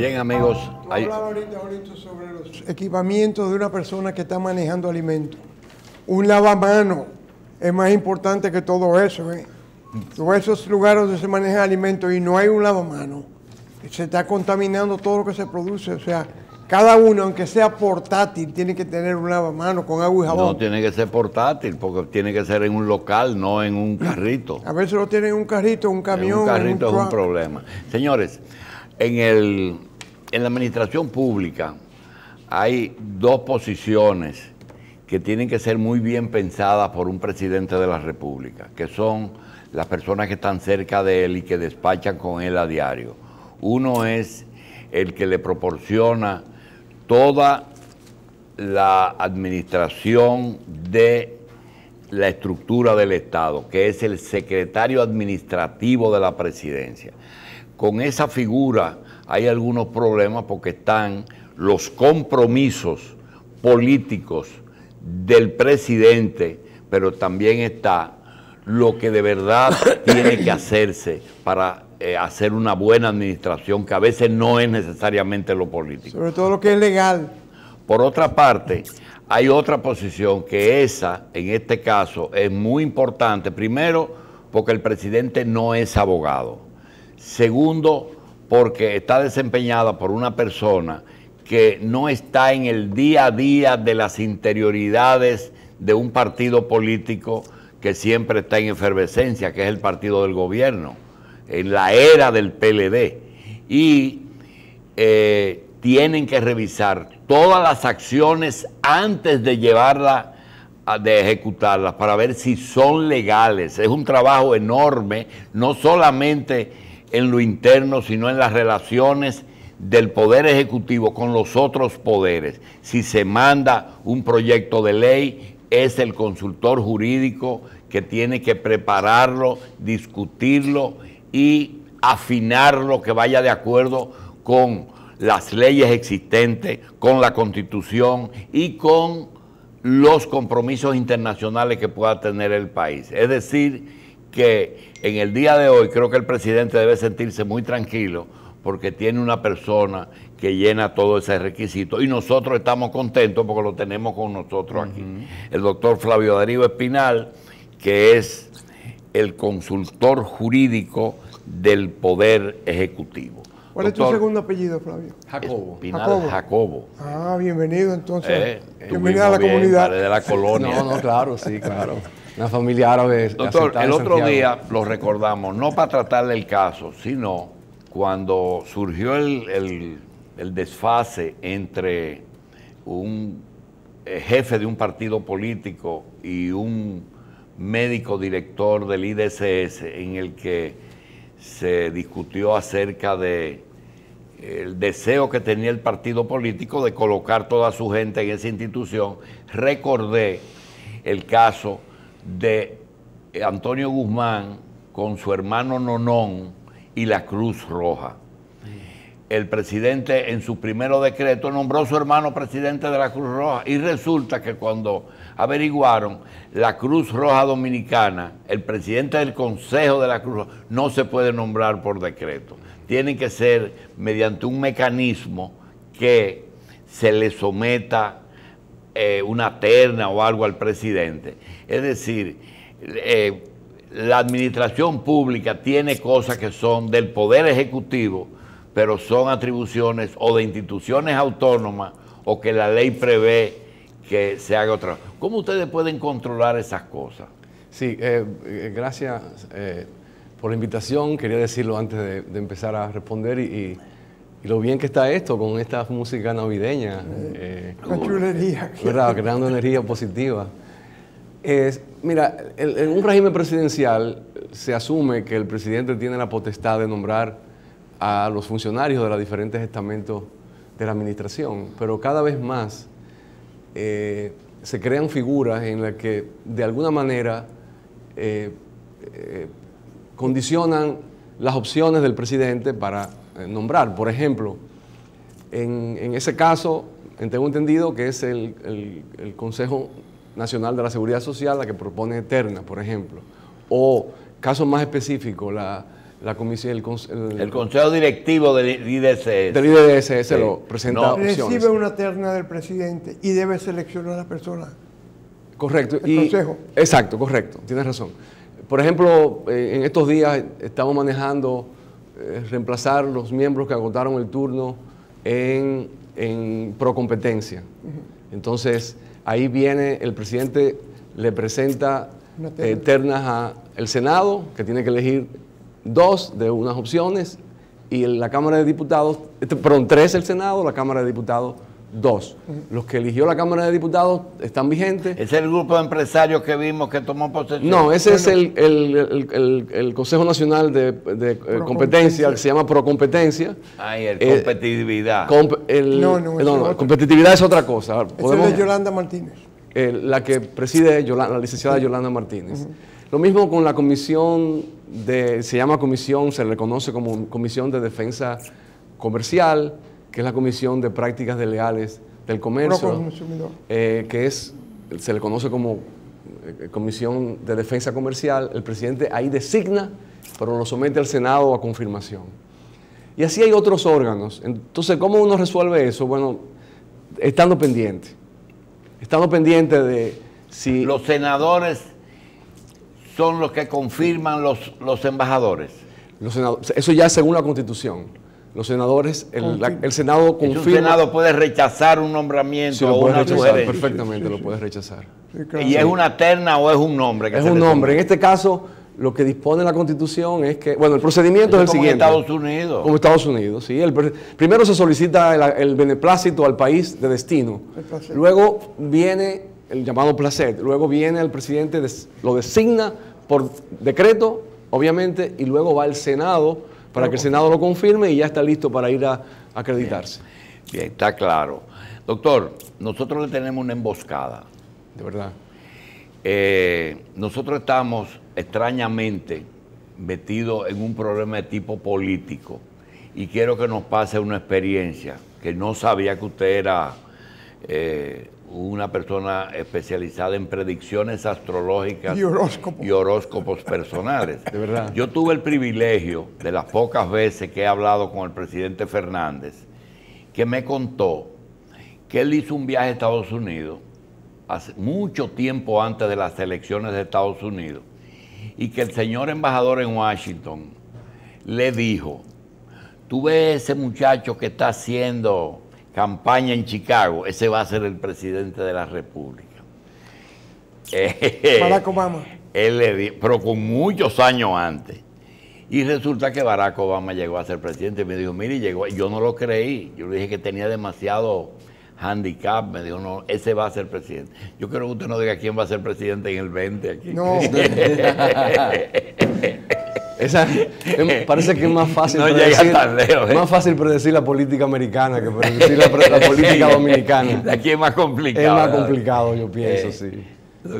Bien, amigos. Tú hablabas ahorita sobre los equipamientos de una persona que está manejando alimentos. Un lavamano es más importante que todo eso, ¿eh? Todos esos lugares donde se manejan alimentos y no hay un lavamano, se está contaminando todo lo que se produce. O sea, cada uno, aunque sea portátil, tiene que tener un lavamano con agua y jabón. No tiene que ser portátil, porque tiene que ser en un local, no en un carrito. A veces lo tienen en un carrito, un camión. En un carrito es un problema. Señores, en la administración pública hay dos posiciones que tienen que ser muy bien pensadas por un presidente de la República, que son las personas que están cerca de él y que despachan con él a diario. Uno es el que le proporciona toda la administración de la estructura del Estado, que es el secretario administrativo de la presidencia. Con esa figura hay algunos problemas porque están los compromisos políticos del presidente, pero también está lo que de verdad tiene que hacerse para hacer una buena administración, que a veces no es necesariamente lo político. Sobre todo lo que es legal. Por otra parte, hay otra posición que esa, en este caso, es muy importante. Primero, porque el presidente no es abogado. Segundo, porque está desempeñada por una persona que no está en el día a día de las interioridades de un partido político que siempre está en efervescencia, que es el partido del gobierno, en la era del PLD. Y tienen que revisar todas las acciones antes de llevarlas, de ejecutarlas, para ver si son legales. Es un trabajo enorme, no solamente en lo interno, sino en las relaciones del Poder Ejecutivo con los otros poderes. Si se manda un proyecto de ley, es el consultor jurídico que tiene que prepararlo, discutirlo y afinarlo, que vaya de acuerdo con las leyes existentes, con la Constitución y con los compromisos internacionales que pueda tener el país. Es decir, que en el día de hoy creo que el presidente debe sentirse muy tranquilo porque tiene una persona que llena todo ese requisito y nosotros estamos contentos porque lo tenemos con nosotros aquí. El doctor Flavio Darío Espinal, que es el consultor jurídico del Poder Ejecutivo. ¿Cuál es tu segundo apellido, Flavio? Jacobo. Espinal Jacobo. Ah, bienvenido entonces. Bienvenido a la comunidad. De la colonia. No, claro, sí, claro. Una familia árabe. Doctor, el otro día lo recordamos, no para tratarle el caso, sino cuando surgió el desfase entre un jefe de un partido político y un médico director del IDCS, en el que se discutió acerca de el deseo que tenía el partido político de colocar toda su gente en esa institución. Recordé el caso de Antonio Guzmán con su hermano Nonón y la Cruz Roja. El presidente en su primer decreto nombró a su hermano presidente de la Cruz Roja y resulta que cuando averiguaron, la Cruz Roja Dominicana, el presidente del Consejo de la Cruz Roja, no se puede nombrar por decreto. Tiene que ser mediante un mecanismo que se le someta una terna o algo al presidente. Es decir, la administración pública tiene cosas que son del Poder Ejecutivo, pero son atribuciones o de instituciones autónomas o que la ley prevé que se haga otra. ¿Cómo ustedes pueden controlar esas cosas? Sí, gracias por la invitación. Quería decirlo antes de empezar a responder y lo bien que está esto con esta música navideña. Una chulería. ¿Verdad? Creando energía positiva. Mira, en un régimen presidencial se asume que el presidente tiene la potestad de nombrar a los funcionarios de los diferentes estamentos de la administración, pero cada vez más se crean figuras en las que de alguna manera condicionan las opciones del presidente para nombrar. Por ejemplo, en ese caso, tengo entendido que es el Consejo Nacional de la Seguridad Social la que propone terna, por ejemplo, o casos más específicos, la comisión, El Consejo Directivo del IDSS. del IDSS Sí. lo presenta No. opciones. Recibe una terna del presidente y debe seleccionar a la persona. Correcto. El consejo. Exacto, correcto, tienes razón. Por ejemplo, en estos días estamos manejando reemplazar los miembros que agotaron el turno en procompetencia. Entonces, ahí viene, el presidente le presenta Una terna. ternas al Senado, que tiene que elegir 2 de unas opciones, y la Cámara de Diputados, perdón, 3 el Senado, la Cámara de Diputados 2. Los que eligió la Cámara de Diputados están vigentes. ¿Es el grupo de empresarios que vimos que tomó posesión? No, ese es el Consejo Nacional de Competencia, que se llama Procompetencia. Ay, el competitividad. No, competitividad es otra cosa. Esa es de Yolanda Martínez. La que preside la licenciada Yolanda Martínez. Lo mismo con la comisión se llama comisión, se le conoce como Comisión de Defensa Comercial, que es la Comisión de Prácticas Desleales del Comercio, Proconsumidor. se le conoce como Comisión de Defensa Comercial. El presidente ahí designa, pero lo somete al Senado a confirmación. Y así hay otros órganos. Entonces, ¿cómo uno resuelve eso? Bueno, estando pendiente de si... Los senadores son los que confirman los embajadores. Eso ya es según la Constitución. Los senadores, el Senado confirma... Un senado puede rechazar un nombramiento Sí, lo o puede una rechazar, sugerencia. perfectamente lo puede rechazar. Sí, claro. ¿Y es una terna o es un nombre? Es un nombre. En este caso, lo que dispone la Constitución es que... Bueno, el procedimiento es el como siguiente. en Estados Unidos. Como Estados Unidos, sí. Primero se solicita el beneplácito al país de destino. El placer. Luego viene el llamado placer. Luego viene el presidente, lo designa por decreto, obviamente, y luego va al Senado para que el Senado lo confirme y ya está listo para ir a acreditarse. Bien, está claro. Doctor, nosotros le tenemos una emboscada. De verdad. Nosotros estamos extrañamente metidos en un problema de tipo político y quiero que nos pase una experiencia que no sabía que usted era una persona especializada en predicciones astrológicas Y horóscopos personales. De verdad. Yo tuve el privilegio de las pocas veces que he hablado con el presidente Fernández, que me contó que él hizo un viaje a Estados Unidos hace mucho tiempo antes de las elecciones de Estados Unidos y que el señor embajador en Washington le dijo: tú ves ese muchacho que está haciendo campaña en Chicago, ese va a ser el presidente de la República. Barack Obama. Él le dijo, pero con muchos años antes. Y resulta que Barack Obama llegó a ser presidente y me dijo, mire, llegó. Yo no lo creí. Yo le dije que tenía demasiado handicap. Me dijo, no, ese va a ser presidente. Yo quiero que usted no diga quién va a ser presidente en el 20 aquí. No. Parece que es más fácil No llega tan lejos, más fácil predecir la política americana que predecir la política dominicana. Aquí es más complicado. Es más ¿verdad? complicado, yo pienso, sí.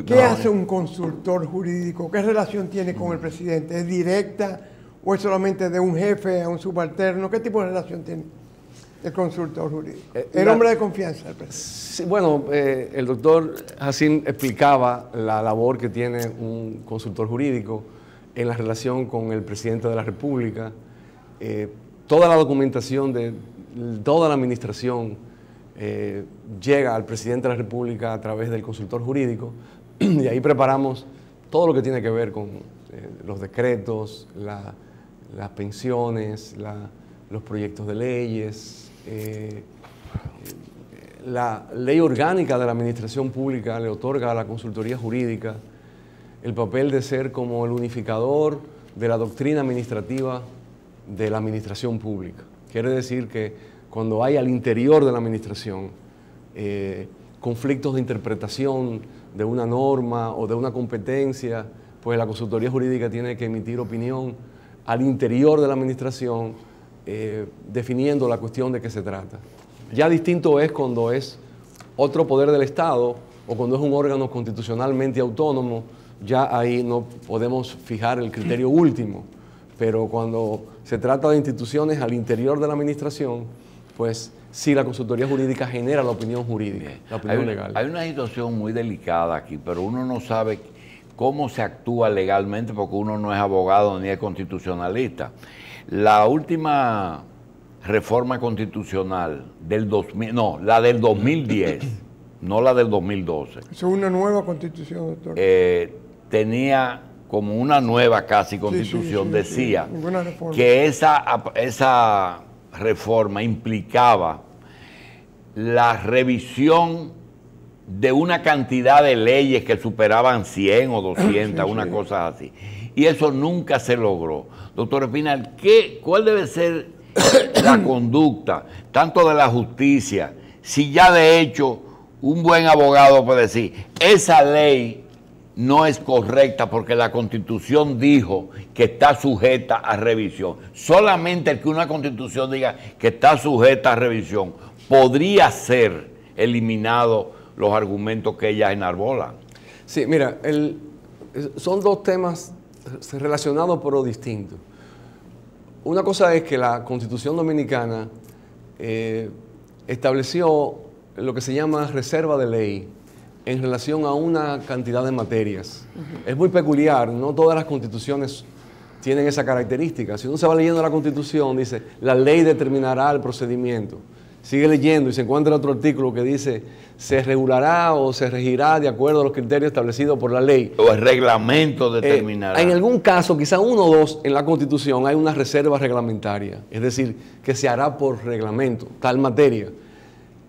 ¿Qué hace un consultor jurídico? ¿Qué relación tiene con el presidente? ¿Es directa o es solamente de un jefe a un subalterno? ¿Qué tipo de relación tiene el consultor jurídico? El hombre de confianza del presidente. Sí, bueno, el doctor Hassim explicaba la labor que tiene un consultor jurídico en la relación con el presidente de la República. Toda la documentación de toda la administración llega al presidente de la República a través del consultor jurídico y ahí preparamos todo lo que tiene que ver con los decretos, las pensiones, los proyectos de leyes. La ley orgánica de la administración pública le otorga a la consultoría jurídica el papel de ser como el unificador de la doctrina administrativa de la administración pública. Quiere decir que cuando hay al interior de la administración conflictos de interpretación de una norma o de una competencia, pues la consultoría jurídica tiene que emitir opinión al interior de la administración definiendo la cuestión de qué se trata. Ya distinto es cuando es otro poder del Estado o cuando es un órgano constitucionalmente autónomo. Ya ahí no podemos fijar el criterio último, pero cuando se trata de instituciones al interior de la administración, pues sí, la consultoría jurídica genera la opinión jurídica, la opinión legal. Hay una situación muy delicada aquí, pero uno no sabe cómo se actúa legalmente, porque uno no es abogado ni es constitucionalista. La última reforma constitucional del 2000, no, la del 2010, no la del 2012. Es una nueva constitución, doctor. Tenía como una nueva casi constitución, decía que esa reforma implicaba la revisión de una cantidad de leyes que superaban 100 o 200, una cosa así. Y eso nunca se logró. Doctor Espinal, ¿cuál debe ser la conducta, tanto de la justicia, si ya de hecho un buen abogado puede decir, esa ley no es correcta porque la Constitución dijo que está sujeta a revisión? Solamente el que una Constitución diga que está sujeta a revisión podría ser eliminado los argumentos que ella enarbola. Sí, mira, son dos temas relacionados pero distintos. Una cosa es que la Constitución Dominicana estableció lo que se llama reserva de ley en relación a una cantidad de materias. Es muy peculiar, no todas las constituciones tienen esa característica. Si uno se va leyendo la Constitución, dice, la ley determinará el procedimiento. Sigue leyendo y se encuentra otro artículo que dice, se regulará o se regirá de acuerdo a los criterios establecidos por la ley. O el reglamento determinará. En algún caso, quizá uno o dos en la Constitución, hay una reserva reglamentaria, es decir, que se hará por reglamento, tal materia.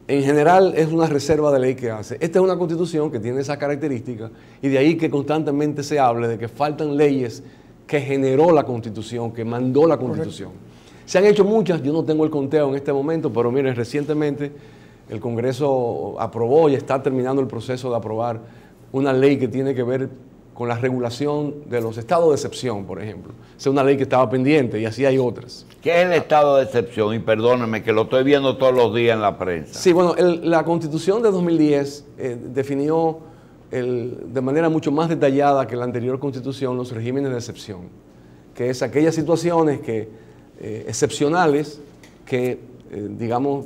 En general es una reserva de ley que hace. Esta es una Constitución que tiene esa característica y de ahí que constantemente se hable de que faltan leyes que generó la Constitución, que mandó la Constitución. Correcto. Se han hecho muchas, yo no tengo el conteo en este momento, pero miren, recientemente el Congreso aprobó y está terminando el proceso de aprobar una ley que tiene que ver con la regulación de los estados de excepción, por ejemplo. Esa es una ley que estaba pendiente y así hay otras. ¿Qué es el estado de excepción? Y perdóneme que lo estoy viendo todos los días en la prensa. Sí, bueno, la Constitución de 2010 definió de manera mucho más detallada que la anterior Constitución los regímenes de excepción, que es aquellas situaciones excepcionales que, digamos,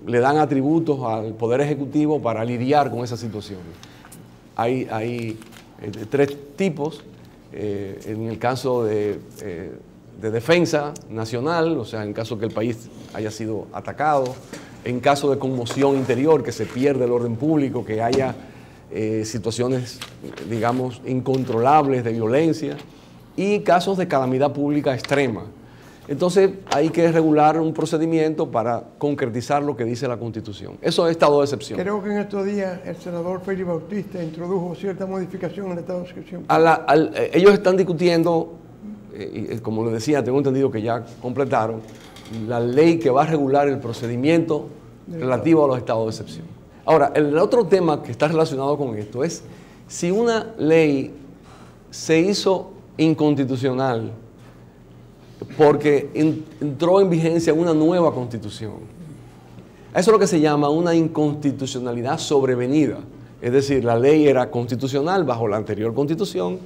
le dan atributos al Poder Ejecutivo para lidiar con esas situaciones. Hay tres tipos, en el caso de defensa nacional, o sea, en caso que el país haya sido atacado, en caso de conmoción interior, que se pierde el orden público, que haya situaciones, digamos, incontrolables de violencia, y casos de calamidad pública extrema. Entonces hay que regular un procedimiento para concretizar lo que dice la Constitución. Eso es estado de excepción. Creo que en estos días el senador Félix Bautista introdujo cierta modificación en el estado de excepción. Ellos están discutiendo, como les decía, tengo entendido que ya completaron, la ley que va a regular el procedimiento relativo a los estados de excepción. Ahora, el otro tema que está relacionado con esto es si una ley se hizo inconstitucional porque entró en vigencia una nueva Constitución. Eso es lo que se llama una inconstitucionalidad sobrevenida. Es decir, la ley era constitucional bajo la anterior Constitución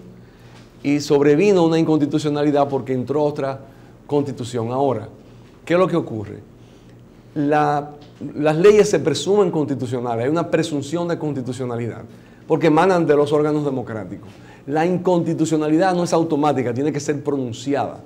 y sobrevino una inconstitucionalidad porque entró otra Constitución. Ahora, ¿qué es lo que ocurre? Las leyes se presumen constitucionales, hay una presunción de constitucionalidad porque emanan de los órganos democráticos. La inconstitucionalidad no es automática, tiene que ser pronunciada.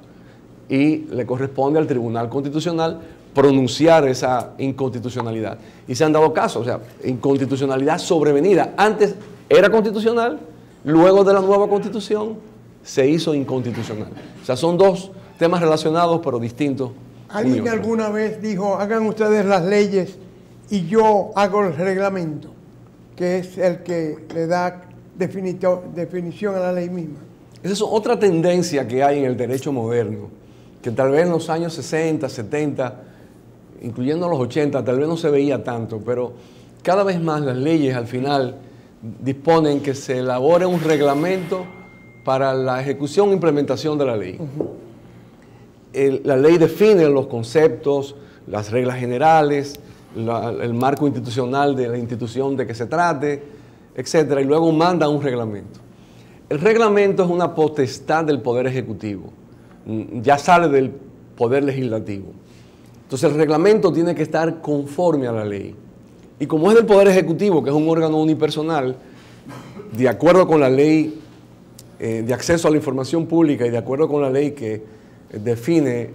Y le corresponde al Tribunal Constitucional pronunciar esa inconstitucionalidad. Y se han dado casos, o sea, inconstitucionalidad sobrevenida. Antes era constitucional, luego de la nueva Constitución se hizo inconstitucional. O sea, son dos temas relacionados pero distintos. ¿Alguien alguna vez dijo, hagan ustedes las leyes y yo hago el reglamento, que es el que le da definición a la ley misma? Esa es otra tendencia que hay en el derecho moderno, que tal vez en los años 60, 70, incluyendo los 80, tal vez no se veía tanto, pero cada vez más las leyes al final disponen que se elabore un reglamento para la ejecución e implementación de la ley. La ley define los conceptos, las reglas generales, el marco institucional de la institución de que se trate, etcétera, y luego manda un reglamento. El reglamento es una potestad del Poder Ejecutivo, ya sale del Poder Legislativo. Entonces el reglamento tiene que estar conforme a la ley. Y como es del Poder Ejecutivo, que es un órgano unipersonal, de acuerdo con la ley de acceso a la información pública y de acuerdo con la ley que define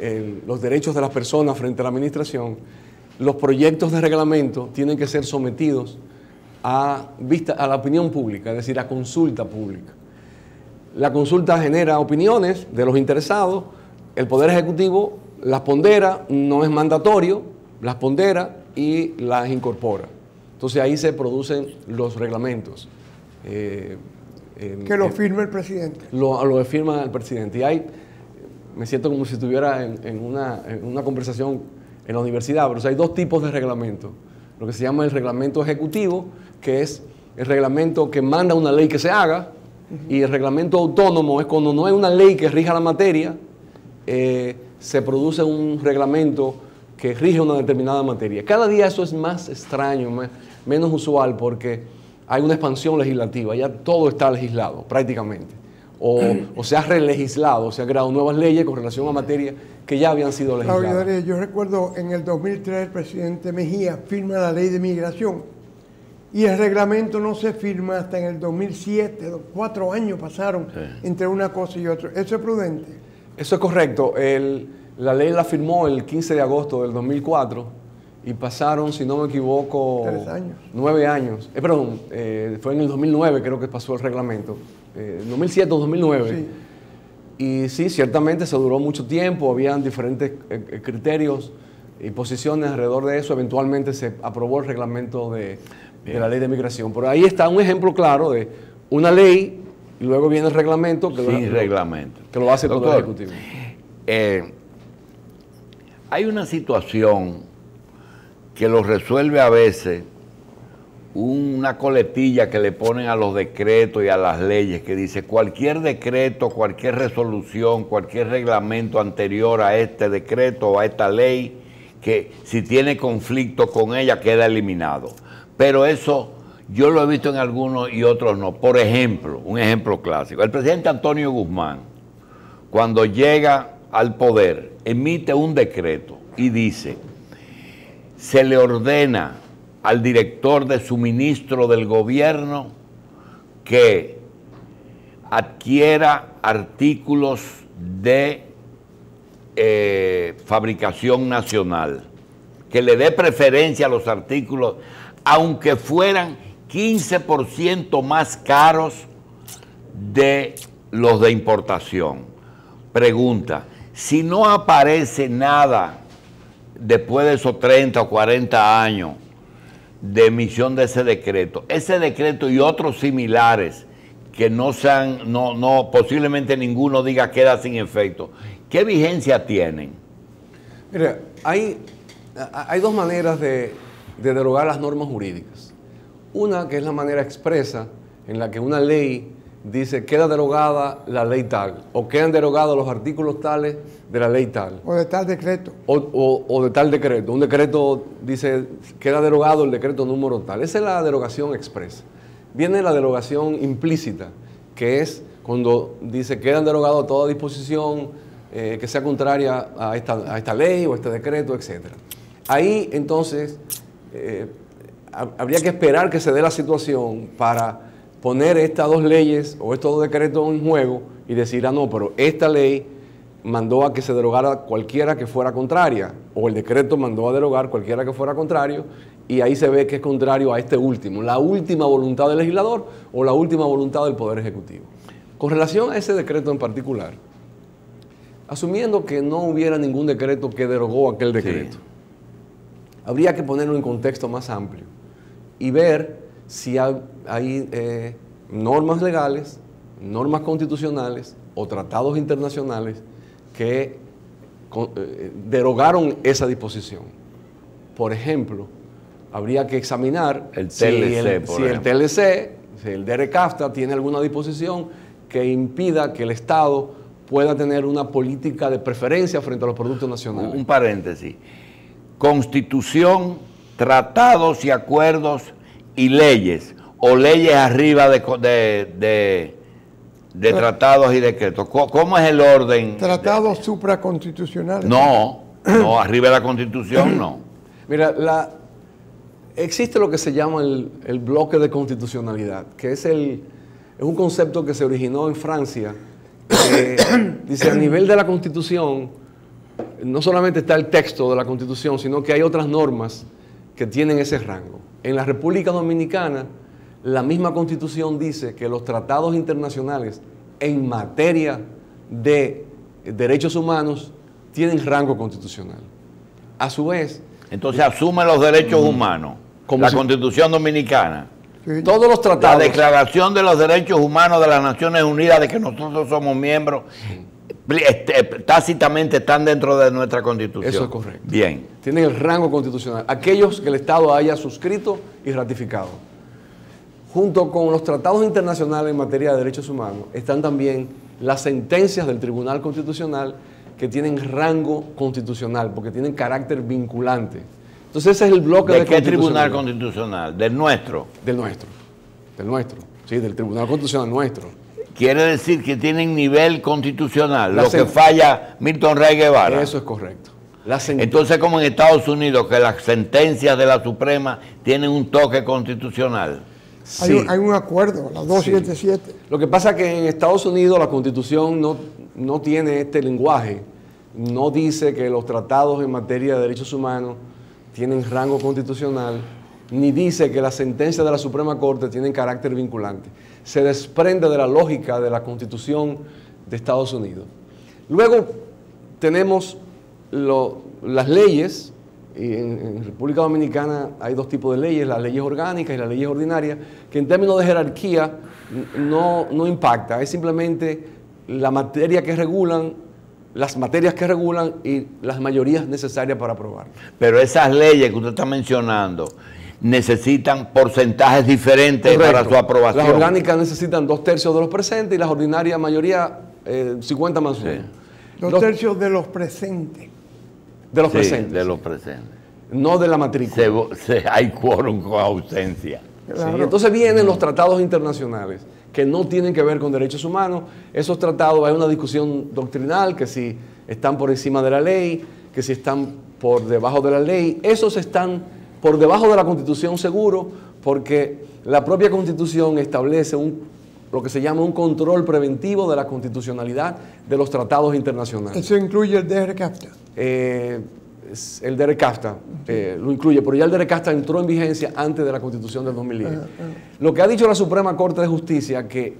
los derechos de las personas frente a la administración, los proyectos de reglamento tienen que ser sometidos a la opinión pública, es decir, a consulta pública. La consulta genera opiniones de los interesados, el Poder Ejecutivo las pondera, no es mandatorio, las pondera y las incorpora. Entonces ahí se producen los reglamentos. Que lo firma el presidente. Lo firma el presidente. Y ahí me siento como si estuviera en una conversación en la universidad, pero hay dos tipos de reglamentos. Lo que se llama el reglamento ejecutivo, que es el reglamento que manda una ley que se haga, y el reglamento autónomo es cuando no hay una ley que rija la materia, se produce un reglamento que rige una determinada materia. Cada día eso es más extraño, menos usual, porque hay una expansión legislativa, ya todo está legislado prácticamente, o se ha relegislado, se han creado nuevas leyes con relación a materias que ya habían sido legisladas. Yo recuerdo en el 2003 el presidente Mejía firma la ley de migración y el reglamento no se firma hasta en el 2007, 4 años pasaron entre una cosa y otra. ¿Eso es prudente? Eso es correcto. La ley la firmó el 15 de agosto del 2004 y pasaron, si no me equivoco, 3 años. 9 años. Fue en el 2009 creo que pasó el reglamento. 2007 o 2009. Sí. Y sí, ciertamente se duró mucho tiempo, habían diferentes criterios y posiciones alrededor de eso. Eventualmente se aprobó el reglamento de la ley de migración. Por ahí está un ejemplo claro de una ley y luego viene el reglamento que lo hace el Poder Ejecutivo. Hay una situación que lo resuelve a veces una coletilla que le ponen a los decretos y a las leyes que dice cualquier decreto, cualquier resolución, cualquier reglamento anterior a este decreto o a esta ley, que si tiene conflicto con ella queda eliminado. Pero eso yo lo he visto en algunos y otros no. Por ejemplo, un ejemplo clásico, el presidente Antonio Guzmán, cuando llega al poder, emite un decreto y dice, se le ordena al director de suministro del gobierno que adquiera artículos de fabricación nacional, que le dé preferencia a los artículos, aunque fueran 15% más caros de los de importación. Pregunta, si no aparece nada después de esos 30 o 40 años de emisión de ese decreto y otros similares que no sean, posiblemente ninguno diga queda sin efecto, ¿qué vigencia tienen? Mira, hay dos maneras de derogar las normas jurídicas. Una que es la manera expresa en la que una ley dice queda derogada la ley tal, o quedan derogados los artículos tales de la ley tal. O de tal decreto. O de tal decreto. Un decreto dice queda derogado el decreto número tal. Esa es la derogación expresa. Viene la derogación implícita, que es cuando dice quedan derogados toda disposición que sea contraria a esta ley o este decreto, etc. Ahí entonces habría que esperar que se dé la situación para poner estas dos leyes o estos dos decretos en juego y decir, no, pero esta ley mandó a que se derogara cualquiera que fuera contraria, o el decreto mandó a derogar cualquiera que fuera contrario, y ahí se ve que es contrario a este último, la última voluntad del legislador o la última voluntad del Poder Ejecutivo. Con relación a ese decreto en particular, asumiendo que no hubiera ningún decreto que derogó aquel decreto, habría que ponerlo en contexto más amplio y ver si hay normas legales, normas constitucionales o tratados internacionales que derogaron esa disposición. Por ejemplo, habría que examinar si el TLC, si el DERECAFTA tiene alguna disposición que impida que el Estado pueda tener una política de preferencia frente a los productos nacionales. Un paréntesis. Constitución, tratados y acuerdos y leyes, o leyes arriba de tratados y decretos. ¿Cómo es el orden? Tratados supraconstitucionales. No, arriba de la Constitución no. Mira, existe lo que se llama el bloque de constitucionalidad, que es es un concepto que se originó en Francia. Dice, a nivel de la Constitución, no solamente está el texto de la Constitución, sino que hay otras normas que tienen ese rango. En la República Dominicana, la misma Constitución dice que los tratados internacionales en materia de derechos humanos tienen rango constitucional. A su vez... Entonces asume los derechos humanos, la Constitución Dominicana. Sí. Todos los tratados... La Declaración de los Derechos Humanos de las Naciones Unidas, de que nosotros somos miembros, tácitamente están dentro de nuestra Constitución. Eso es correcto. Bien. Tienen el rango constitucional. Aquellos que el Estado haya suscrito y ratificado. Junto con los tratados internacionales en materia de derechos humanos, están también las sentencias del Tribunal Constitucional que tienen rango constitucional, porque tienen carácter vinculante. Entonces ese es el bloque ¿De qué Tribunal Constitucional? ¿Del nuestro? Del nuestro. Del nuestro. Sí, del Tribunal Constitucional nuestro. Quiere decir que tienen nivel constitucional, La lo que falla Milton Rey Guevara. Eso es correcto. Entonces, como en Estados Unidos, que las sentencias de la Suprema tienen un toque constitucional. Sí. Hay un acuerdo, la 277. Sí. Lo que pasa es que en Estados Unidos la Constitución no tiene este lenguaje. No dice que los tratados en materia de derechos humanos tienen rango constitucional, ni dice que las sentencias de la Suprema Corte tienen carácter vinculante. Se desprende de la lógica de la Constitución de Estados Unidos. Luego tenemos las leyes, y en República Dominicana hay dos tipos de leyes, las leyes orgánicas y las leyes ordinarias, que en términos de jerarquía no impacta, es simplemente la materia que regulan, las materias que regulan y las mayorías necesarias para aprobar. Pero esas leyes que usted está mencionando necesitan porcentajes diferentes. Correcto. Para su aprobación. Las orgánicas necesitan 2/3 de los presentes y las ordinarias mayoría 50 más 1. Sí. 2/3 de los presentes. De los sí, presentes. De los presentes. No de la matrícula. Hay quórum con ausencia. Claro. Sí, entonces vienen los tratados internacionales que no tienen que ver con derechos humanos. Esos tratados, hay una discusión doctrinal, que si están por encima de la ley, que si están por debajo de la ley. Esos están por debajo de la Constitución seguro, porque la propia Constitución establece lo que se llama un control preventivo de la constitucionalidad de los tratados internacionales. Eso incluye el DR-CAFTA. El DR-CAFTA lo incluye, pero ya el DR-CAFTA entró en vigencia antes de la Constitución del 2010. Lo que ha dicho la Suprema Corte de Justicia, que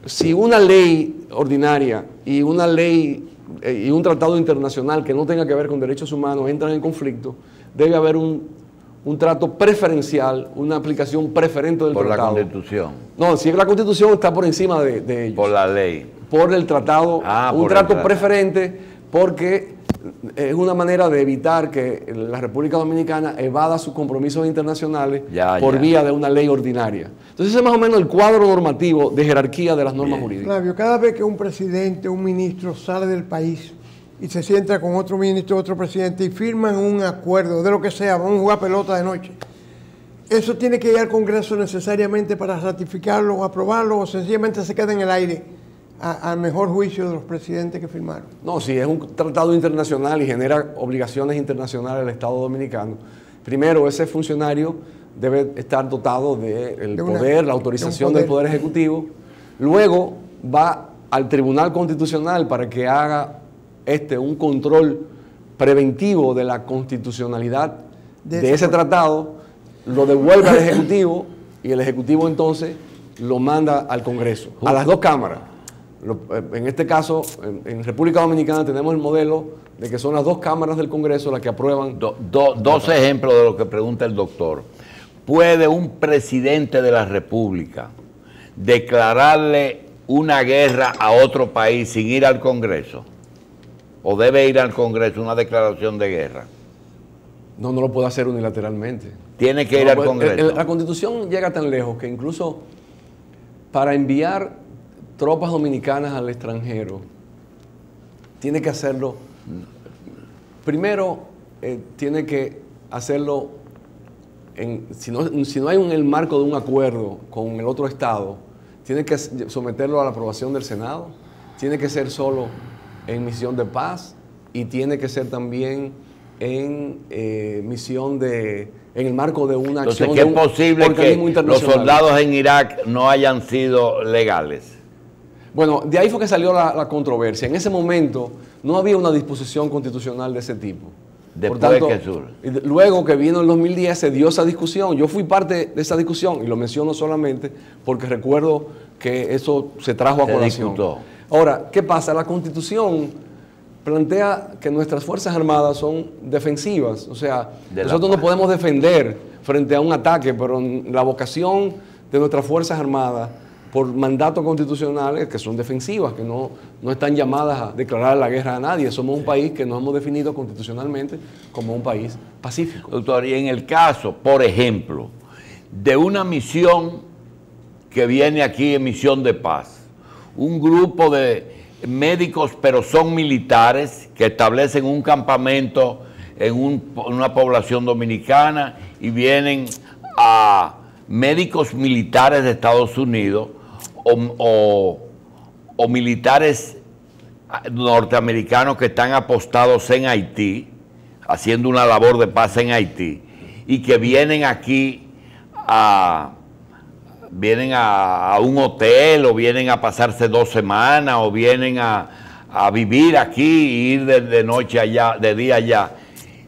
si una ley ordinaria y una ley y un tratado internacional que no tenga que ver con derechos humanos entran en conflicto, debe haber un trato preferencial, una aplicación preferente del tratado. Por la Constitución. No, si la Constitución está por encima de ellos. Por la ley. Por el tratado, un trato preferente, porque es una manera de evitar que la República Dominicana evada sus compromisos internacionales por vía de una ley ordinaria. Entonces ese es más o menos el cuadro normativo de jerarquía de las normas jurídicas. Flavio, cada vez que un presidente, un ministro sale del país y se sienta con otro ministro, otro presidente y firman un acuerdo de lo que sea, vamos a jugar pelota de noche, ¿eso tiene que ir al Congreso necesariamente para ratificarlo o aprobarlo, o sencillamente se queda en el aire al mejor juicio de los presidentes que firmaron? No, si es un tratado internacional y genera obligaciones internacionales al Estado Dominicano, primero ese funcionario debe estar dotado del poder, la autorización del Poder Ejecutivo. Luego va al Tribunal Constitucional para que haga un control preventivo de la constitucionalidad de ese tratado, lo devuelve al Ejecutivo y el Ejecutivo entonces lo manda al Congreso, a las dos cámaras. En este caso, en República Dominicana tenemos el modelo de que son las dos cámaras del Congreso las que aprueban. Dos ejemplos de lo que pregunta el doctor. ¿Puede un presidente de la República declararle una guerra a otro país sin ir al Congreso? ¿O debe ir al Congreso una declaración de guerra? No lo puede hacer unilateralmente. Tiene que ir al Congreso. La Constitución llega tan lejos que incluso para enviar tropas dominicanas al extranjero, tiene que hacerlo, primero tiene que hacerlo, si no hay el marco de un acuerdo con el otro Estado, tiene que someterlo a la aprobación del Senado, tiene que ser solo en misión de paz y tiene que ser también en misión en el marco de una acción Entonces, ¿qué es posible que los internacional. soldados en Irak no hayan sido legales? Bueno, de ahí fue que salió la controversia. En ese momento no había una disposición constitucional de ese tipo. Después Por tanto, que surge. luego que vino el 2010 se dio esa discusión. Yo fui parte de esa discusión y lo menciono solamente porque recuerdo que eso se trajo a colación. Discutó. Ahora, ¿qué pasa? La Constitución plantea que nuestras Fuerzas Armadas son defensivas. O sea, nosotros nos podemos defender frente a un ataque, pero la vocación de nuestras Fuerzas Armadas por mandato constitucional es que son defensivas, que no están llamadas a declarar la guerra a nadie. Somos un país que nos hemos definido constitucionalmente como un país pacífico. Doctor, y en el caso, por ejemplo, de una misión que viene aquí en misión de paz, un grupo de médicos, pero son militares, que establecen un campamento en una población dominicana y vienen a médicos militares de Estados Unidos o militares norteamericanos que están apostados en Haití, haciendo una labor de paz en Haití, y que vienen aquí vienen a un hotel, o vienen a pasarse 2 semanas, o vienen a vivir aquí y ir de noche allá, de día allá.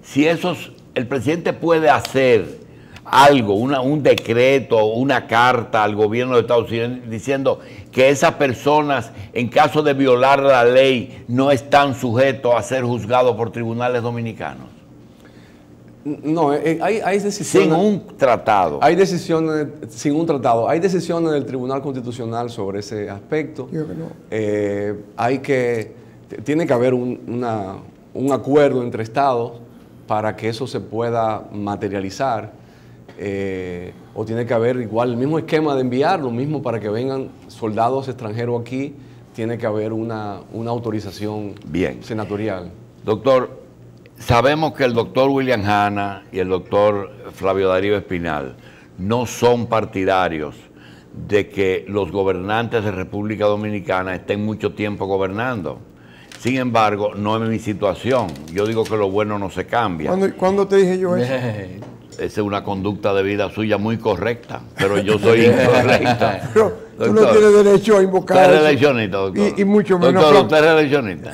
Si el presidente puede hacer algo, un decreto, una carta al gobierno de Estados Unidos diciendo que esas personas, en caso de violar la ley, no están sujetos a ser juzgados por tribunales dominicanos. No, hay decisiones... Sin un tratado. Hay decisiones, sin un tratado, hay decisiones del Tribunal Constitucional sobre ese aspecto. Yo que no. Tiene que haber un acuerdo entre estados para que eso se pueda materializar. O tiene que haber igual el mismo esquema de enviar, lo mismo para que vengan soldados extranjeros aquí, tiene que haber una autorización senatorial. Doctor, sabemos que el doctor William Hanna y el doctor Flavio Darío Espinal no son partidarios de que los gobernantes de República Dominicana estén mucho tiempo gobernando. Sin embargo, no es mi situación. Yo digo que lo bueno no se cambia. ¿Cuándo te dije yo eso? Esa es una conducta de vida suya muy correcta, pero yo soy incorrecta. Pero tú no tienes derecho a invocar usted es eso. reeleccionista, doctor. Y mucho menos. Doctor, usted es reeleccionista.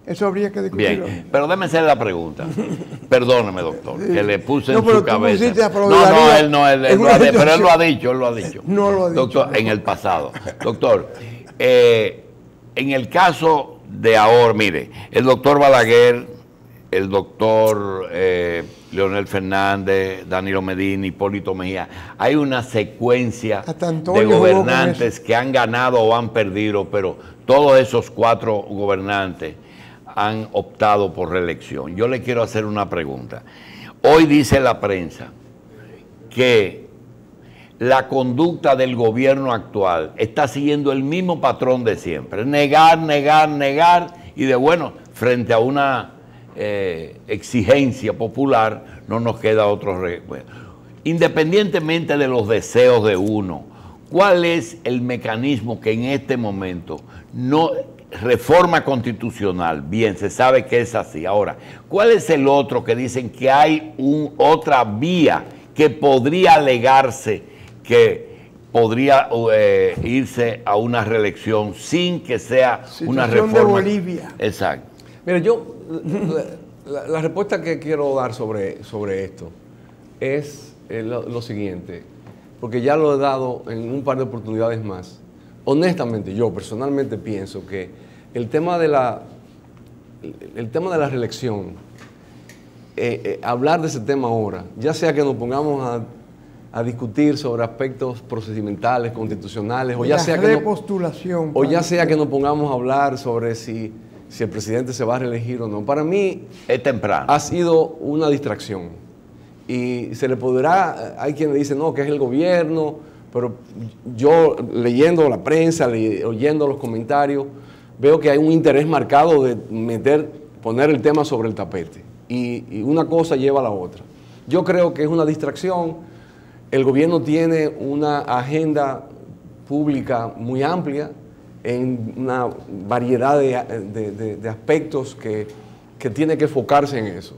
Eso habría que discutirlo. Bien, pero déme hacer la pregunta. Perdóneme, doctor, que le puse en pero su tú cabeza. pusiste a No, Darío él no, pero él lo ha dicho, No lo ha dicho. Doctor, en el pasado. Doctor, en el caso de ahora, mire, el doctor Balaguer, el doctor Leonel Fernández, Danilo Medina, Hipólito Mejía, hay una secuencia de gobernantes que han ganado o han perdido, pero todos esos 4 gobernantes han optado por reelección. Yo le quiero hacer una pregunta. Hoy dice la prensa que la conducta del gobierno actual está siguiendo el mismo patrón de siempre. Negar, negar, negar, y frente a una exigencia popular, no nos queda otro recuerdo. Independientemente de los deseos de uno, ¿cuál es el mecanismo que en este momento reforma constitucional? Bien, se sabe que es así. Ahora, ¿cuál es el otro que dicen que hay otra vía que podría alegarse que podría irse a una reelección sin que sea una reforma? De Bolivia. Exacto. Mira, la respuesta que quiero dar sobre esto es lo siguiente, porque ya lo he dado en un par de oportunidades más. Honestamente, yo personalmente pienso que el tema de la reelección, hablar de ese tema ahora, ya sea que nos pongamos a discutir sobre aspectos procedimentales, constitucionales, o ya sea que nos pongamos a hablar sobre si el presidente se va a reelegir o no. Para mí es temprano. Ha sido una distracción. Y se le podrá, hay quien le dice no, que es el gobierno, pero yo leyendo la prensa, oyendo los comentarios, veo que hay un interés marcado de poner el tema sobre el tapete. Y una cosa lleva a la otra. Yo creo que es una distracción. El gobierno tiene una agenda pública muy amplia en una variedad de aspectos que que tiene que enfocarse en eso.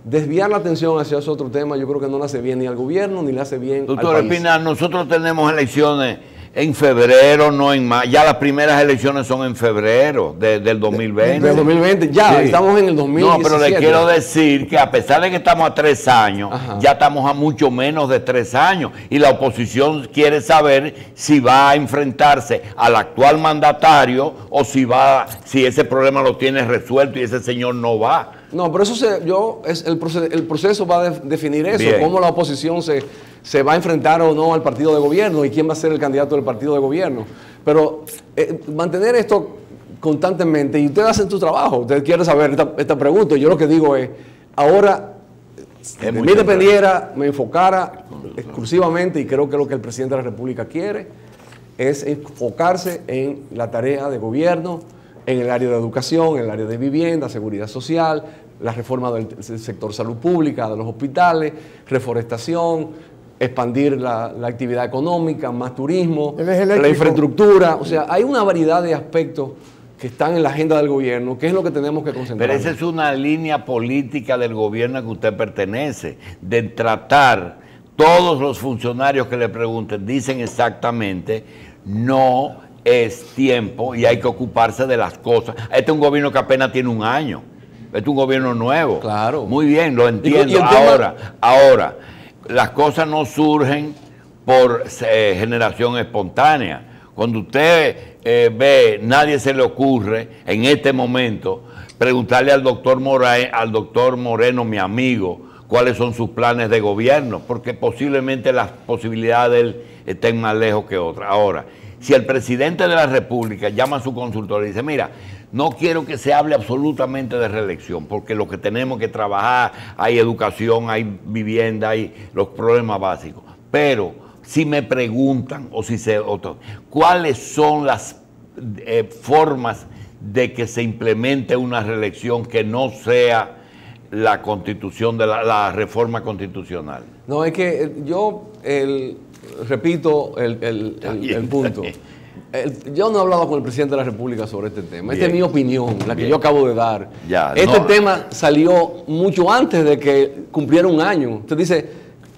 Desviar la atención hacia ese otro tema yo creo que no le hace bien ni al gobierno ni le hace bien al Doctor país. Espina, nosotros tenemos elecciones en febrero, no en mayo. Ya las primeras elecciones son en febrero del 2020. Del 2020, ya, Sí. estamos en el 2017. No, pero le quiero decir que a pesar de que estamos a 3 años, ya estamos a mucho menos de 3 años. Y la oposición quiere saber si va a enfrentarse al actual mandatario o si ese problema lo tiene resuelto y ese señor no va. No, pero eso el proceso va a definir eso, Bien. cómo la oposición se va a enfrentar o no al partido de gobierno y quién va a ser el candidato del partido de gobierno. Pero mantener esto constantemente, y ustedes hacen su trabajo, ustedes quieren saber esta pregunta, yo lo que digo es, ahora, de mí dependiera, me enfocara exclusivamente, y creo que lo que el presidente de la República quiere, es enfocarse en la tarea de gobierno, en el área de educación, en el área de vivienda, seguridad social, la reforma del sector salud pública, de los hospitales, reforestación, expandir la actividad económica, más turismo, la infraestructura. O sea, hay una variedad de aspectos que están en la agenda del gobierno, que es lo que tenemos que concentrar. Pero esa es una línea política del gobierno a que usted pertenece, de tratar, todos los funcionarios que le pregunten dicen exactamente, no es tiempo y hay que ocuparse de las cosas. Este es un gobierno que apenas tiene 1 año. Este es un gobierno nuevo. Claro. Muy bien, lo entiendo. ¿Y el Ahora, las cosas no surgen por generación espontánea. Cuando usted ve, nadie se le ocurre en este momento preguntarle al doctor Moreno, mi amigo, cuáles son sus planes de gobierno, porque posiblemente las posibilidades de él estén más lejos que otras. Ahora, si el presidente de la República llama a su consultor y dice, mira, no quiero que se hable absolutamente de reelección, porque lo que tenemos que trabajar, hay educación, hay vivienda, hay los problemas básicos. Pero si me preguntan, ¿cuáles son las formas de que se implemente una reelección que no sea la constitución, de la reforma constitucional? No, es que repito el punto. Yo no he hablado con el presidente de la República sobre este tema. Esta es mi opinión, la que yo acabo de dar. Tema salió mucho antes de que cumpliera 1 año. Usted dice,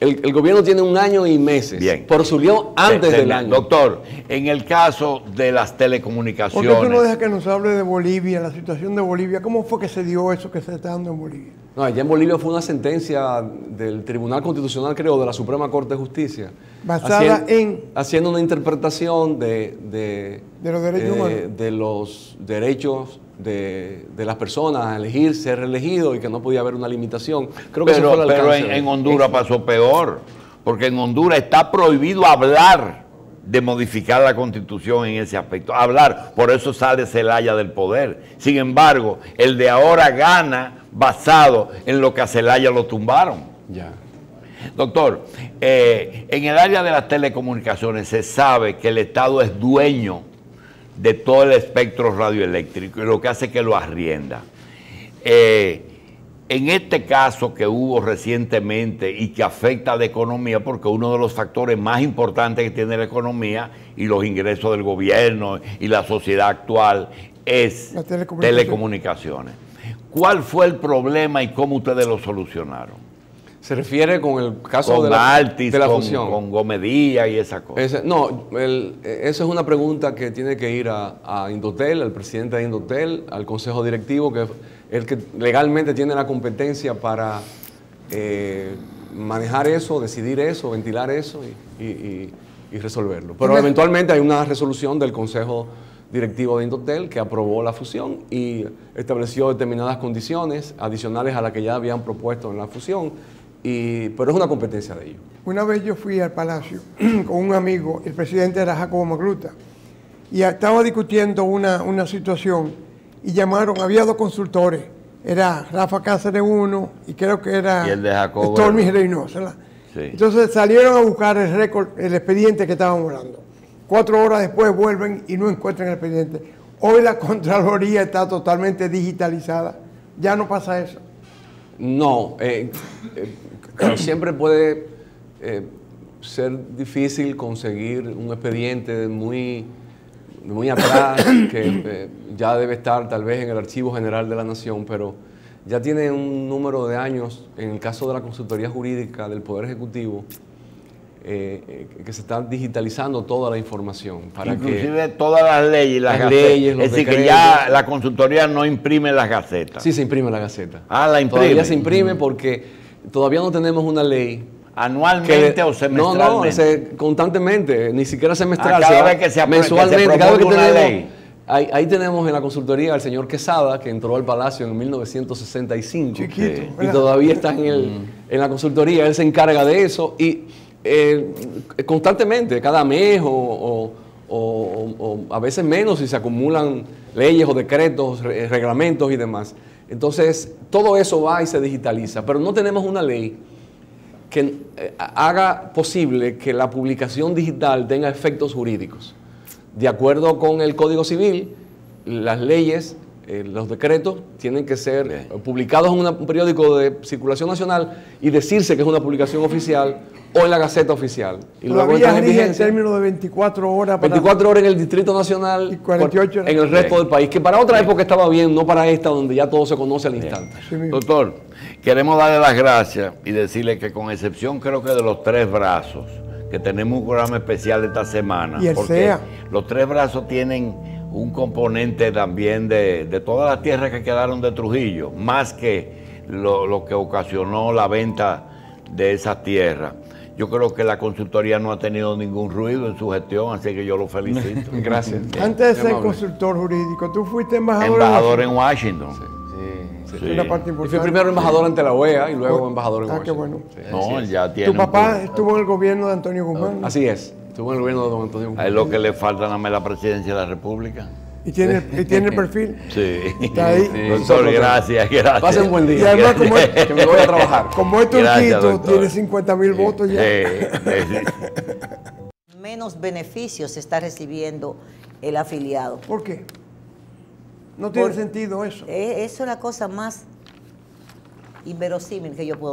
el gobierno tiene 1 año y meses. Bien. Pero surgió antes del año. Doctor, en el caso de las telecomunicaciones... ¿Por qué tú no dejas que nos hable de Bolivia, la situación de Bolivia? ¿Cómo fue que se dio eso que se está dando en Bolivia? No, allá en Bolivia fue una sentencia del Tribunal Constitucional, creo, de la Suprema Corte de Justicia. Basada haciendo una interpretación de los derechos humanos. De los derechos de las personas a elegir, ser reelegido y que no podía haber una limitación. Creo que pero en Honduras pasó peor, porque en Honduras está prohibido hablar de modificar la Constitución en ese aspecto. Hablar, por eso sale Zelaya del poder. Sin embargo, el de ahora gana basado en lo que a Zelaya lo tumbaron. Ya. Doctor, en el área de las telecomunicaciones se sabe que el Estado es dueño de todo el espectro radioeléctrico y lo que hace es que lo arrienda. En este caso que hubo recientemente y que afecta a la economía, porque uno de los factores más importantes que tiene la economía y los ingresos del gobierno y la sociedad actual es telecomunicaciones. ¿Cuál fue el problema y cómo ustedes lo solucionaron? ¿Se refiere con el caso con de la Altis, fusión? Con Gomedía y esa cosa. Esa es una pregunta que tiene que ir a Indotel, al presidente de Indotel, al consejo directivo, que es el que legalmente tiene la competencia para manejar eso, decidir eso, ventilar eso y resolverlo. Pero eventualmente hay una resolución del consejo directivo de Indotel que aprobó la fusión y estableció determinadas condiciones adicionales a las que ya habían propuesto en la fusión, pero es una competencia de ellos. Una vez yo fui al Palacio con un amigo, el presidente era Jacobo Magluta, y estaba discutiendo una situación y llamaron, había 2 consultores, era Rafa Cáceres uno y creo que era Stormy Reynosa. Sí. Entonces salieron a buscar el récord, el expediente que estaban hablando. 4 horas después vuelven y no encuentran el expediente. Hoy la Contraloría está totalmente digitalizada. Ya no pasa eso. No, claro, siempre puede ser difícil conseguir un expediente muy atrás que ya debe estar tal vez en el Archivo General de la Nación, pero ya tiene un número de años, en el caso de la consultoría jurídica del Poder Ejecutivo, que se está digitalizando toda la información. Para inclusive todas las leyes y las gacetas. leyes, los es decir, que decretos. ya la consultoría no imprime las gacetas. Sí, se imprime la Gaceta. Ah, la imprime. Todavía se imprime porque todavía no tenemos una ley. ¿Anualmente o semestralmente? No, constantemente, ni siquiera semestral. Cada vez que se mensualmente, que se cada vez que una tenemos, ley. Ahí tenemos en la consultoría al señor Quesada, que entró al Palacio en 1965. Chiquito, Y todavía está en la consultoría. Él se encarga de eso y constantemente, cada mes o a veces menos si se acumulan leyes o decretos, reglamentos y demás. Entonces, todo eso va y se digitaliza, pero no tenemos una ley que haga posible que la publicación digital tenga efectos jurídicos. De acuerdo con el Código Civil, las leyes, los decretos, tienen que ser publicados en un periódico de circulación nacional y decirse que es una publicación oficial o en la Gaceta Oficial. Y luego Todavía entran en rige el vigencia término de 24 horas. 24 horas en el Distrito Nacional Y 48 horas en el resto del país, que para otra época estaba bien, no para esta donde ya todo se conoce al instante. Sí mismo. Doctor, queremos darle las gracias y decirle que con excepción creo que de los 3 brazos, que tenemos un programa especial esta semana, Y el porque SEA. los 3 brazos tienen un componente también de todas las tierras que quedaron de Trujillo, más que lo que ocasionó la venta de esas tierras. Yo creo que la consultoría no ha tenido ningún ruido en su gestión, así que yo lo felicito. Gracias. Antes de ser amable. consultor jurídico, tú fuiste embajador, Embajador en Washington. Sí. Sí. Una parte Y importante. fui primero embajador ante la OEA y luego embajador en Ah, Washington. qué bueno. Sí, No, así él es. ya tiene Tu papá un- estuvo en el gobierno de Antonio Guzmán, ¿no? Así es. Estuvo en el gobierno de don Antonio A Guzmán. él lo que le falta nada más es la presidencia de la República. y tiene el perfil. Sí. Está ahí. Doctor, gracias. Pasen un buen Y día. además, como es, Que me voy a trabajar. como es Gracias, turquito, doctor. tiene 50,000 votos ya. Menos beneficios está recibiendo el afiliado. ¿Por qué? No tiene Por- sentido eso. Eso es la cosa más inverosímil que yo puedo